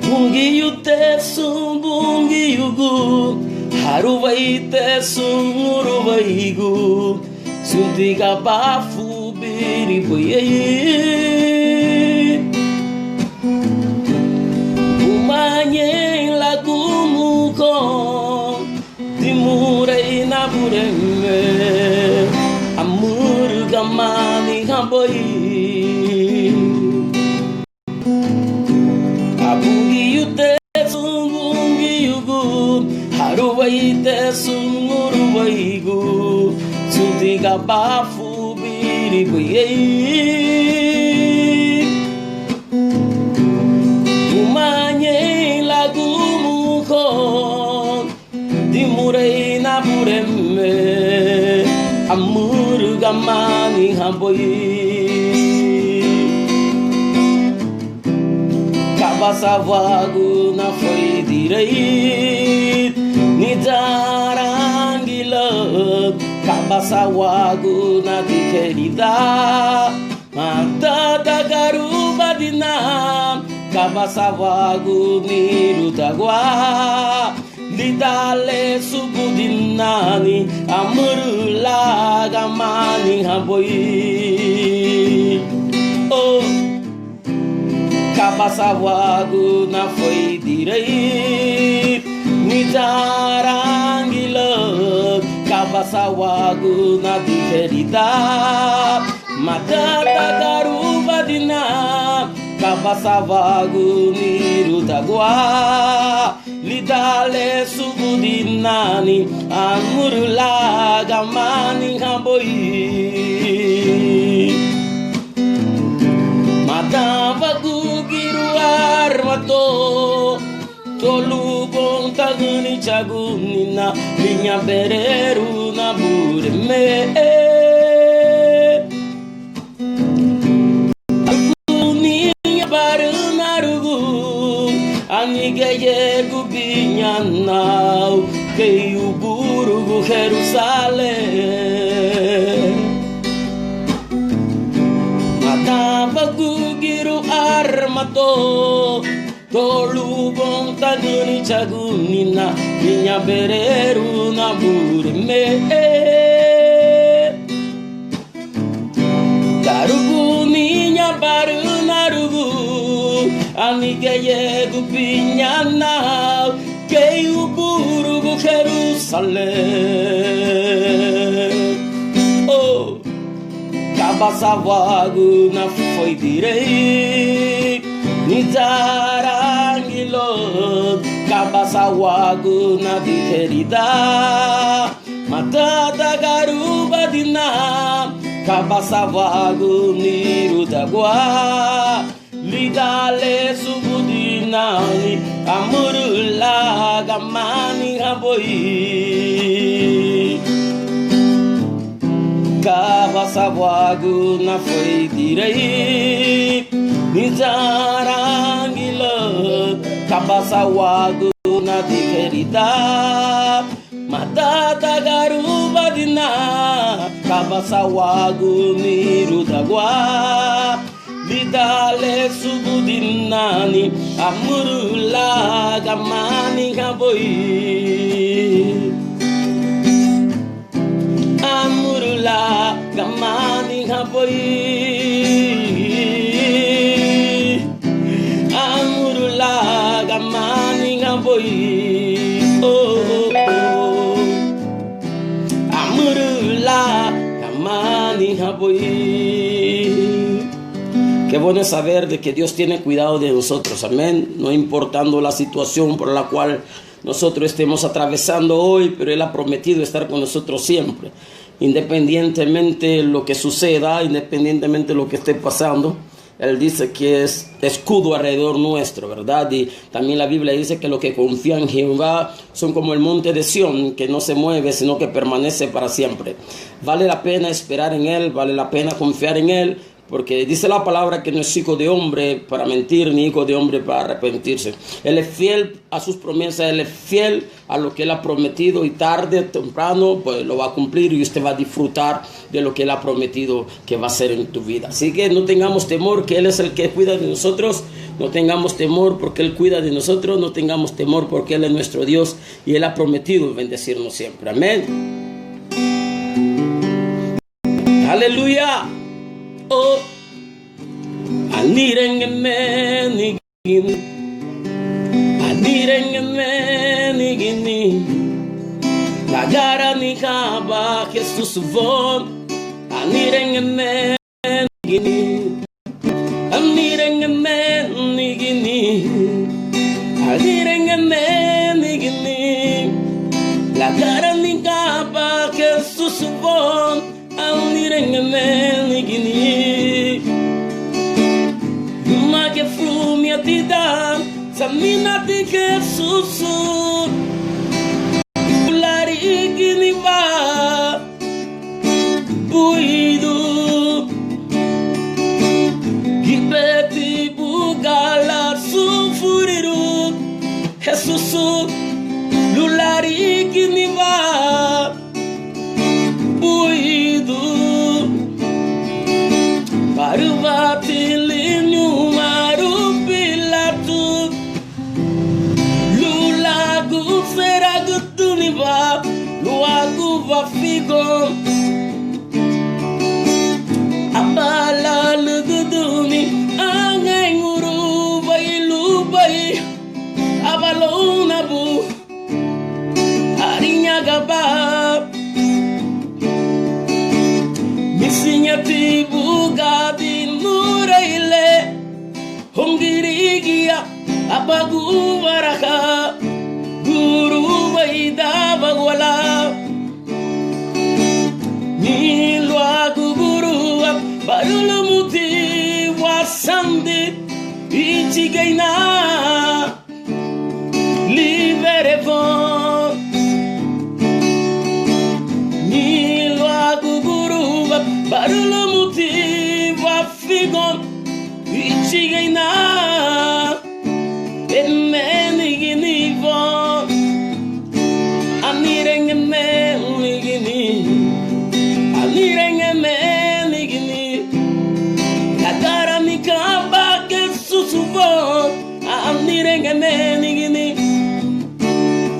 Bungi yute sun bungi yugu Haruvai te sun uruvai gu Suntiga bafu biri buye Umanye lagu muko Timurai na bureme Amur gamani hamboi Haruwai te sungurwai gu Suntiga bafu biri buye Umanye lagu muko Dimurai na bureme Amur gamani hamboi Kabasavagu na foi direito Nidarangila Kabasawagu na di querida Matata garuba dina Kabasawagu nirutagua Lidale subudinani Amurula gamani hamboi Oh Kabasawagu na foi direito Nidarangila Kabasawagu na di querida Matata garuba dina Kabasawagu nirutagua Lidale subudinani Amurula gamani hamboi Matavagu giru armato Tolu bontaguni chagunina Minha bereru na bureme Aguninha barunarugu Anigeye gubinyanau Keyu burugu Jerusalem Matavagu giru armato Tolu bontaguni chagunina Minha bereru na bureme Garugu minha barunarugu Anigeye gupinyana Keyu burugu Jerusalem Oh Kabasawagu na foi direito Nidarangilo Kabasawagu na di querida Matata garuba dina Kabasawagu nirutagua Lidale subudinani Amurula gamani hamboi Kabasawagu na foi direito Nizarangila Kabasawagu na di querida Matata garuba dina Kabasawagu nirutagua Lidale subudinani Amurula gamani hamboi Amurula gamani hamboi Amurula gamani hamboi Oh oh Amurula gamani hamboi Qué bueno es saber de que Dios tiene cuidado de nosotros, amén. No importando la situación por la cual nosotros estemos atravesando hoy, pero Él ha prometido estar con nosotros siempre. Independientemente de lo que suceda, independientemente de lo que esté pasando, Él dice que es escudo alrededor nuestro, ¿verdad? Y también la Biblia dice que los que confían en Jehová son como el monte de Sión, que no se mueve, sino que permanece para siempre. Vale la pena esperar en Él, vale la pena confiar en Él, Porque dice la palabra que no es hijo de hombre para mentir, ni hijo de hombre para arrepentirse. Él es fiel a sus promesas, Él es fiel a lo que Él ha prometido, y tarde o temprano pues lo va a cumplir, y usted va a disfrutar de lo que Él ha prometido que va a hacer en tu vida. Así que no tengamos temor, que Él es el que cuida de nosotros. No tengamos temor porque Él cuida de nosotros. No tengamos temor porque Él es nuestro Dios y Él ha prometido bendecirnos siempre. Amén. Aleluya. Oh, anirengenigini, lagara ni kaba Jesus von, anirengenigini, lagara ni kaba Jesus von, Yuma que flumia te dá, samina te que susu, lari que ni va, buido, que peti bugala sufuriru, Jesus, lulari que ni va. Parvatilinhu marupilatu Lulagu feragutuniva Luagu vafigo Abala luguduni Angenguru bailubai Abalonabu Arinya gabab Misinya tibu gadi muraile Hongirigia abagu waraka Guru waida bagwala Nilwa guru barulumuti wasandi Ichigaina Liberevon Nilwa guru barulumuti wafigon Ichigaina Emenigini-von Anirengemenigini Anirengemenigini Lagaranika susuvon Anirengemenigini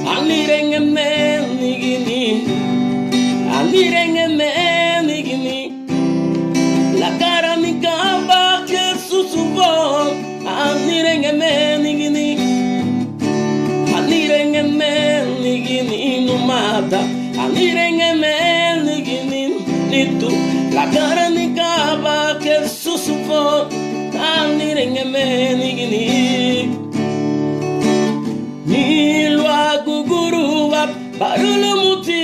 Anirengemenigini Anirengemenigini Lagaranika susuvon Anirengemenigini Anirengemenigini numata Anirengemenigini nitu Lagaranika susuvon Anirengemenigini Nilwa guguruwa barulumuti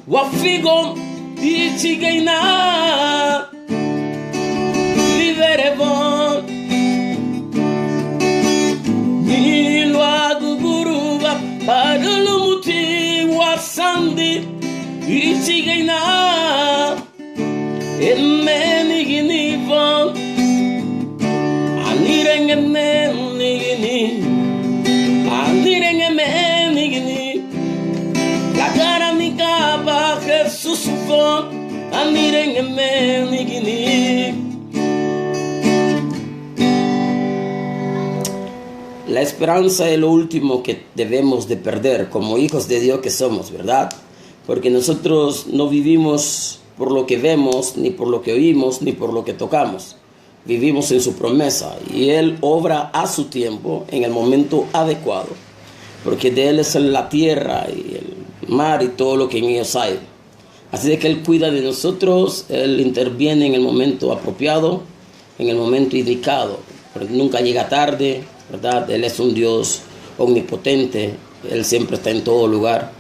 Wafigom Ichigaina Liberevon Nilwa guguruwa barulumuti Wasandi Ichigaina Emenigini-von Anirengemenigini Anirengemenigini Lagaranika ba Jesus von Anirengemenigini. La esperanza es lo último que debemos de perder como hijos de Dios que somos, ¿verdad? Porque nosotros no vivimos por lo que vemos, ni por lo que oímos, ni por lo que tocamos. Vivimos en su promesa y Él obra a su tiempo en el momento adecuado, porque de Él es la tierra y el mar y todo lo que en ellos hay. Así de que Él cuida de nosotros, Él interviene en el momento apropiado, en el momento indicado, pero nunca llega tarde, ¿verdad? Él es un Dios omnipotente, Él siempre está en todo lugar.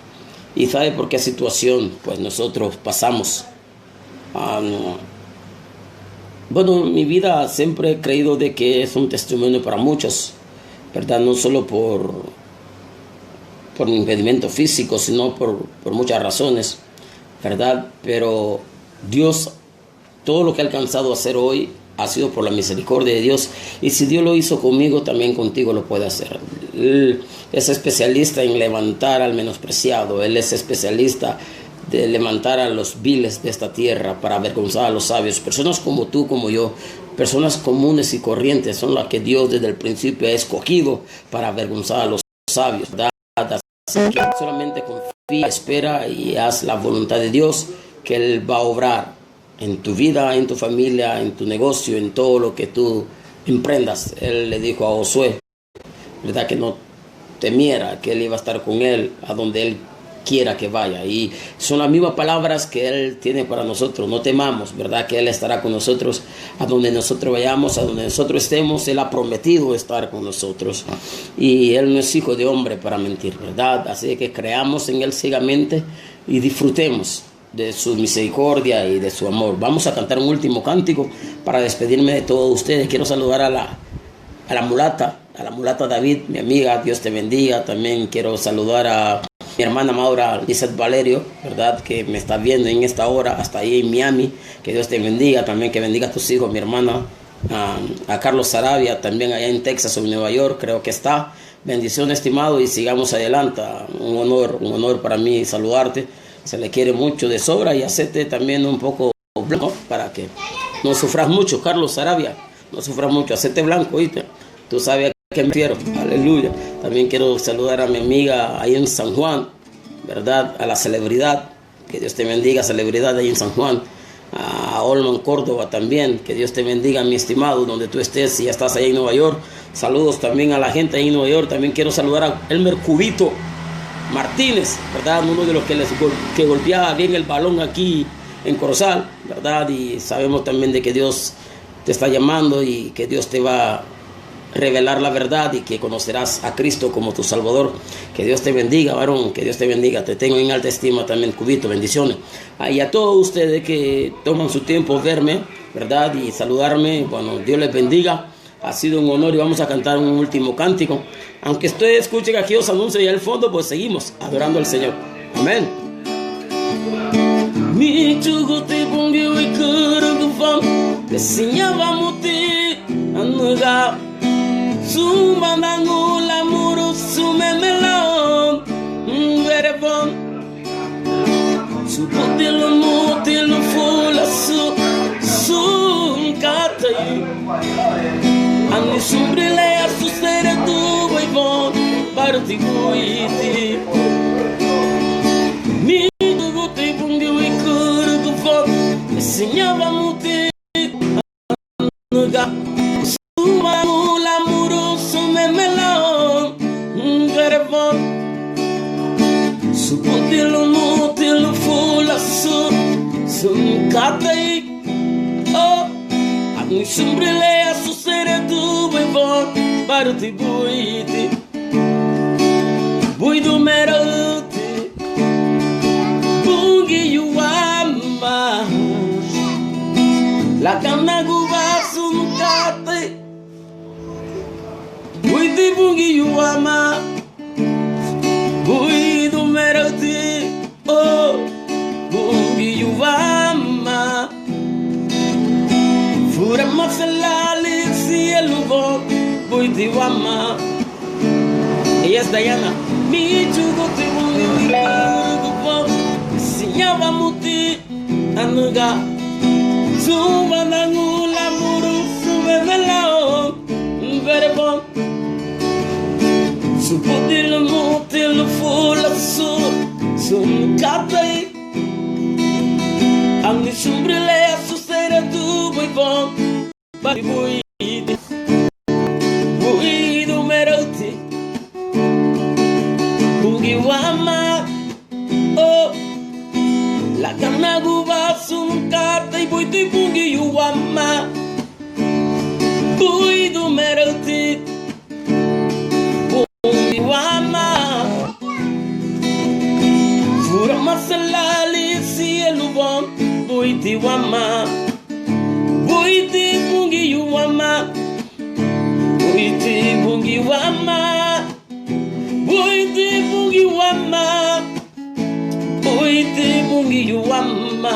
Y sabe por qué situación pues nosotros pasamos. Bueno, mi vida siempre he creído de que es un testimonio para muchos, ¿verdad? No solo por mi impedimento físico, sino por muchas razones, ¿verdad? Pero Dios todo lo que he alcanzado a hacer hoy ha sido por la misericordia de Dios. Y si Dios lo hizo conmigo, también contigo lo puede hacer. Él es especialista en levantar al menospreciado. Él es especialista de levantar a los viles de esta tierra para avergonzar a los sabios. Personas como tú, como yo, personas comunes y corrientes, son las que Dios desde el principio ha escogido para avergonzar a los sabios, ¿verdad? Así que solamente confía, espera y haz la voluntad de Dios, que Él va a obrar en tu vida, en tu familia, en tu negocio, en todo lo que tú emprendas. Él le dijo a Josué, ¿verdad?, que no temiera, que Él iba a estar con él a donde Él quiera que vaya. Y son las mismas palabras que Él tiene para nosotros. No temamos, ¿verdad?, que Él estará con nosotros a donde nosotros vayamos, a donde nosotros estemos. Él ha prometido estar con nosotros. Y Él no es hijo de hombre para mentir, ¿verdad? Así que creamos en Él ciegamente y disfrutemos de su misericordia y de su amor. Vamos a cantar un último cántico para despedirme de todos ustedes. Quiero saludar a la mulata David, mi amiga, Dios te bendiga. También quiero saludar a mi hermana Maura Lizeth Valerio, ¿verdad?, que me está viendo en esta hora, hasta ahí en Miami. Que Dios te bendiga, también que bendiga a tus hijos, mi hermana, a Carlos Sarabia, también allá en Texas o en Nueva York, creo que está. Bendición, estimado, y sigamos adelante. Un honor para mí saludarte. Se le quiere mucho de sobra, y hacete también un poco blanco para que no sufras mucho, Carlos Sarabia, no sufras mucho, hacete blanco, ¿viste? Tú sabes a qué me refiero, aleluya. También quiero saludar a mi amiga ahí en San Juan, ¿verdad?, a la celebridad, que Dios te bendiga, celebridad ahí en San Juan, a Olman Córdoba también, que Dios te bendiga, mi estimado, donde tú estés, si ya estás ahí en Nueva York. Saludos también a la gente ahí en Nueva York. También quiero saludar a Elmer Cubito Martínez, ¿verdad?, uno de los que golpeaba bien el balón aquí en Corozal, ¿verdad? Y sabemos también de que Dios te está llamando y que Dios te va a revelar la verdad y que conocerás a Cristo como tu Salvador. Que Dios te bendiga, varón, que Dios te bendiga. Te tengo en alta estima también, Cubito, bendiciones. Y a todos ustedes que toman su tiempo verme, ¿verdad?, y saludarme, bueno, Dios les bendiga. Ha sido un honor y vamos a cantar un último cántico. Aunque ustedes escuchen aquí los anuncios y al fondo, pues seguimos adorando al Señor. Amén. Mi chugo te pongo y curgo fam, desenhava muti anuga, sumandangu la muru sumemelon, verebon, supotelo mutelo fola su katai. Anni sumbrile a sustere tu vai von parti guiti mi guti bungi wi kurgu von segnava muti nuga suma mula muru sume melon garevon supotilo mutilo fula sun katai oh anni sumbrile a sustere tu vai von parti guiti Bui do merote, bungi yuama, la cana guba sumkate, bui di bungi yuama, bui do merote, oh, bungi yuama, fura mafelali cielo bon, bui di wama. Ella es Diana. Mi chugo te bungi wikurgo sinyava muti anuga sumandangu la muru sumemelao verebon supotilo mutilo fula katai anni sumbrile a susere tu bui bon bari bui do meroti Bungi wama, oh, la gana guba sumkata y buiti bungi yuwama, bui do meroti, bungi wama, fura masalali cielo bon, buiti wama, buiti bungi yuwama, buiti bungi wama. Buiti bungi wama, buiti bungi wama,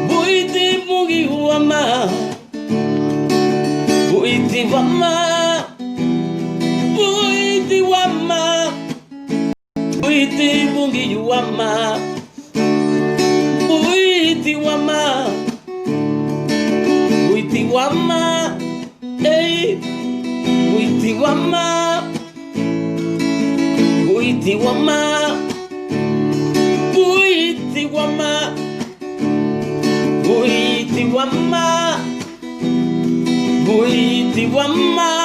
buiti bungi bungi wama, buiti wama, buiti wama, buiti bungi wama, buiti wama, buiti wama, hey, buiti wama, buiti wama, buiti wama, buiti wama, buiti wama,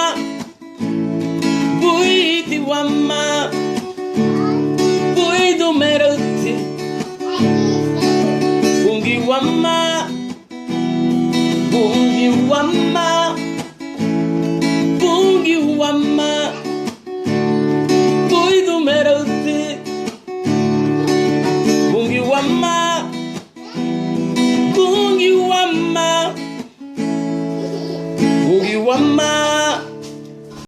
buiti wama, buiti merote, bungi wama, bungi wama.